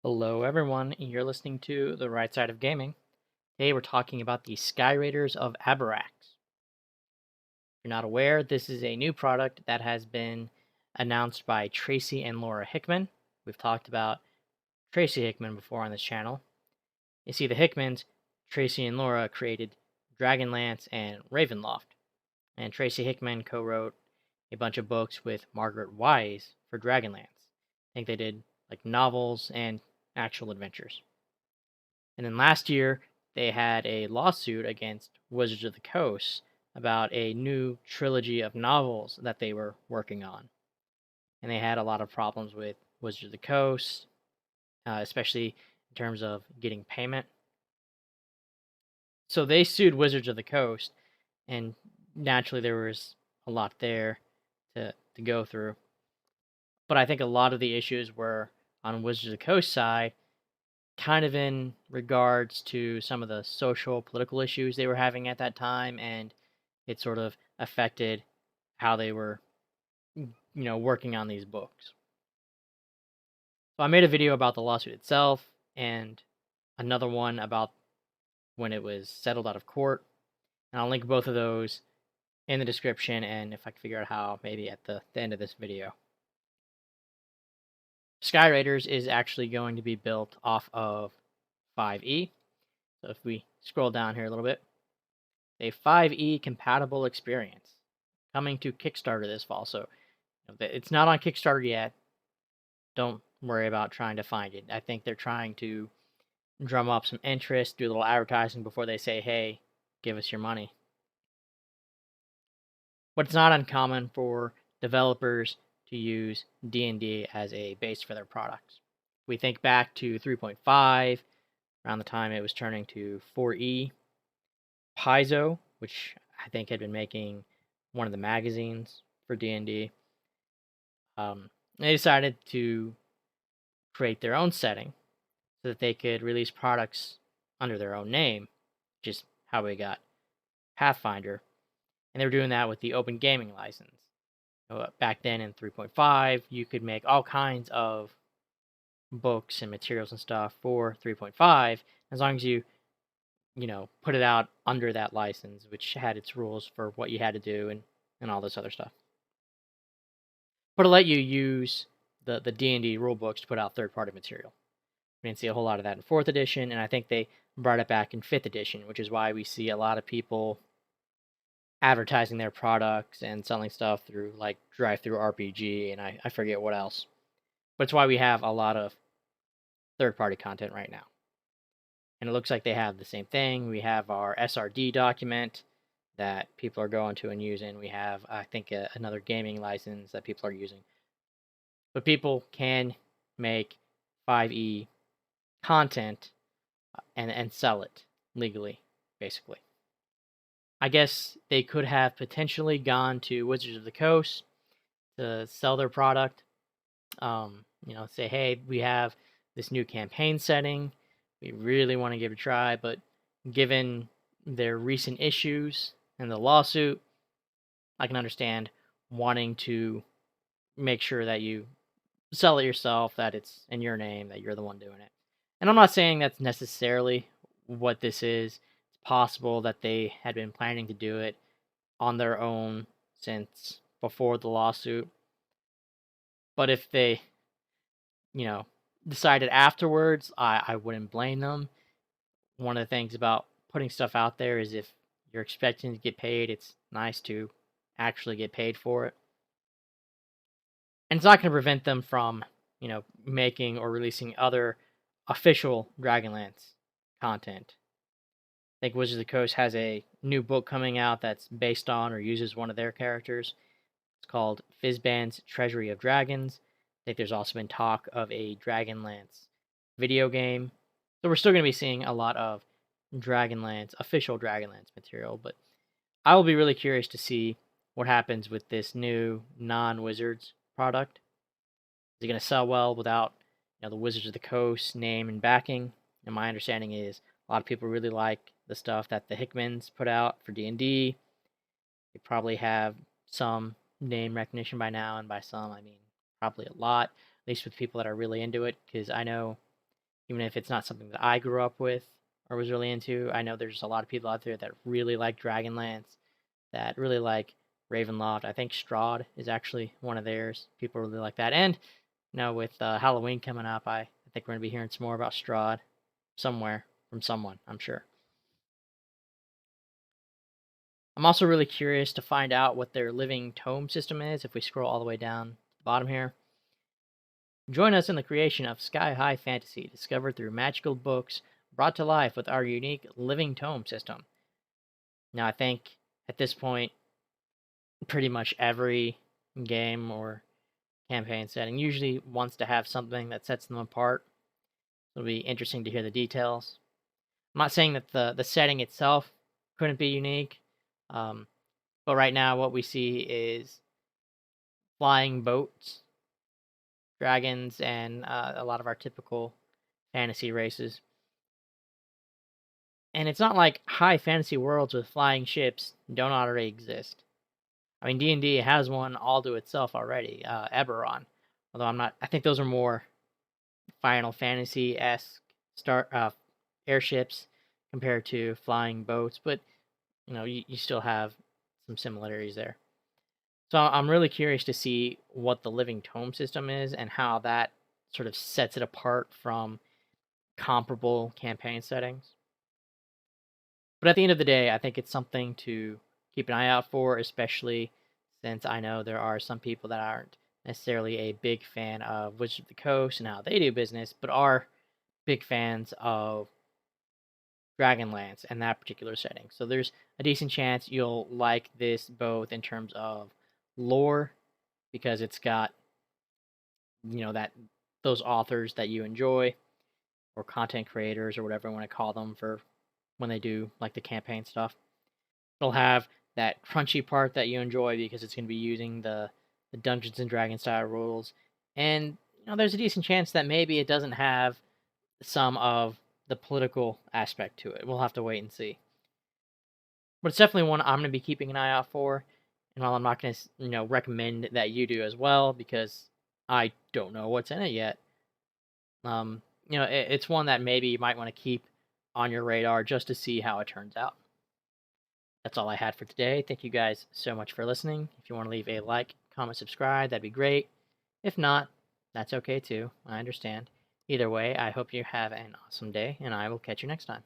Hello, everyone. You're listening to The Right Side of Gaming. Today, we're talking about the Skyraiders of Abarax. If you're not aware, this is a new product that has been announced by Tracy and Laura Hickman. We've talked about Tracy Hickman before on this channel. You see, the Hickmans, Tracy and Laura, created Dragonlance and Ravenloft. And Tracy Hickman co-wrote a bunch of books with Margaret Weiss for Dragonlance. I think they did like novels and actual adventures. And then last year, they had a lawsuit against Wizards of the Coast about a new trilogy of novels that they were working on. And they had a lot of problems with Wizards of the Coast, especially in terms of getting payment. So they sued Wizards of the Coast, and naturally there was a lot there to go through. But I think a lot of the issues were on Wizards of the Coast side, kind of in regards to some of the social political issues they were having at that time, and it sort of affected how they were working on these books. So I made a video about the lawsuit itself and another one about when it was settled out of court, and I'll link both of those in the description, and if I can figure out how, maybe at the end of this video. Skyraiders is actually going to be built off of 5e. So if we scroll down here a little bit, a 5e compatible experience coming to Kickstarter this fall. So it's not on Kickstarter yet. Don't worry about trying to find it. I think they're trying to drum up some interest, do a little advertising before they say, hey, give us your money. But it's not uncommon for developers to use D&D as a base for their products. We think back to 3.5, around the time it was turning to 4e. Paizo, which I think had been making one of the magazines for D&D, they decided to create their own setting so that they could release products under their own name, which is how we got Pathfinder. And they were doing that with the Open Gaming license. Back then in 3.5, you could make all kinds of books and materials and stuff for 3.5, as long as you put it out under that license, which had its rules for what you had to do and all this other stuff. But to let you use the D&D rule books to put out third-party material. We didn't see a whole lot of that in 4th edition, and I think they brought it back in 5th edition, which is why we see a lot of people advertising their products and selling stuff through like Drive-Thru RPG, and I forget what else. But it's why we have a lot of third-party content right now. And it looks like they have the same thing. We have our SRD document that people are going to and using. We have, I think, another gaming license that people are using. But people can make 5e content and sell it legally, basically. I guess they could have potentially gone to Wizards of the Coast to sell their product. Say, hey, we have this new campaign setting. We really want to give it a try, but given their recent issues and the lawsuit, I can understand wanting to make sure that you sell it yourself, that it's in your name, that you're the one doing it. And I'm not saying that's necessarily what this is. It's possible that they had been planning to do it on their own since before the lawsuit. But if they, decided afterwards, I wouldn't blame them. One of the things about putting stuff out there is if you're expecting to get paid, it's nice to actually get paid for it. And it's not going to prevent them from, making or releasing other official Dragonlance content. I think Wizards of the Coast has a new book coming out that's based on or uses one of their characters. It's called Fizban's Treasury of Dragons. I think there's also been talk of a Dragonlance video game. So we're still going to be seeing a lot of Dragonlance, official Dragonlance material, but I will be really curious to see what happens with this new non-Wizards product. Is it going to sell well without the Wizards of the Coast name and backing? And my understanding is a lot of people really like the stuff that the Hickmans put out for D&D. They probably have some name recognition by now, and by some I mean probably a lot, at least with people that are really into it, because I know even if it's not something that I grew up with or was really into. I know there's a lot of people out there that really like Dragonlance, that really like Ravenloft. I think Strahd is actually one of theirs. People really like that. And with Halloween coming up, I think we're going to be hearing some more about Strahd somewhere from someone, I'm sure. I'm also really curious to find out what their living tome system is if we scroll all the way down to the bottom here. Join us in the creation of sky-high fantasy discovered through magical books brought to life with our unique living tome system. Now, I think at this point, pretty much every game or campaign setting usually wants to have something that sets them apart. It'll be interesting to hear the details. I'm not saying that the setting itself couldn't be unique, but right now what we see is flying boats, dragons, and a lot of our typical fantasy races. And it's not like high fantasy worlds with flying ships don't already exist. I mean, D&D has one all to itself already, Eberron. Although I think those are more Final Fantasy-esque airships compared to flying boats, but you still have some similarities there. So I'm really curious to see what the living tome system is and how that sort of sets it apart from comparable campaign settings. But at the end of the day, I think it's something to keep an eye out for, especially since I know there are some people that aren't necessarily a big fan of Wizards of the Coast and how they do business, but are big fans of Dragonlance and that particular setting. So there's a decent chance you'll like this both in terms of lore, because it's got that those authors that you enjoy, or content creators, or whatever you want to call them, for when they do like the campaign stuff. It'll have that crunchy part that you enjoy because it's going to be using the Dungeons and Dragons style rules, and there's a decent chance that maybe it doesn't have some of the political aspect to it. We'll have to wait and see. But it's definitely one I'm going to be keeping an eye out for. And while I'm not going to, recommend that you do as well, because I don't know what's in it yet, it's one that maybe you might want to keep on your radar just to see how it turns out. That's all I had for today. Thank you guys so much for listening. If you want to leave a like, comment, subscribe, that'd be great. If not, that's okay too. I understand. Either way, I hope you have an awesome day, and I will catch you next time.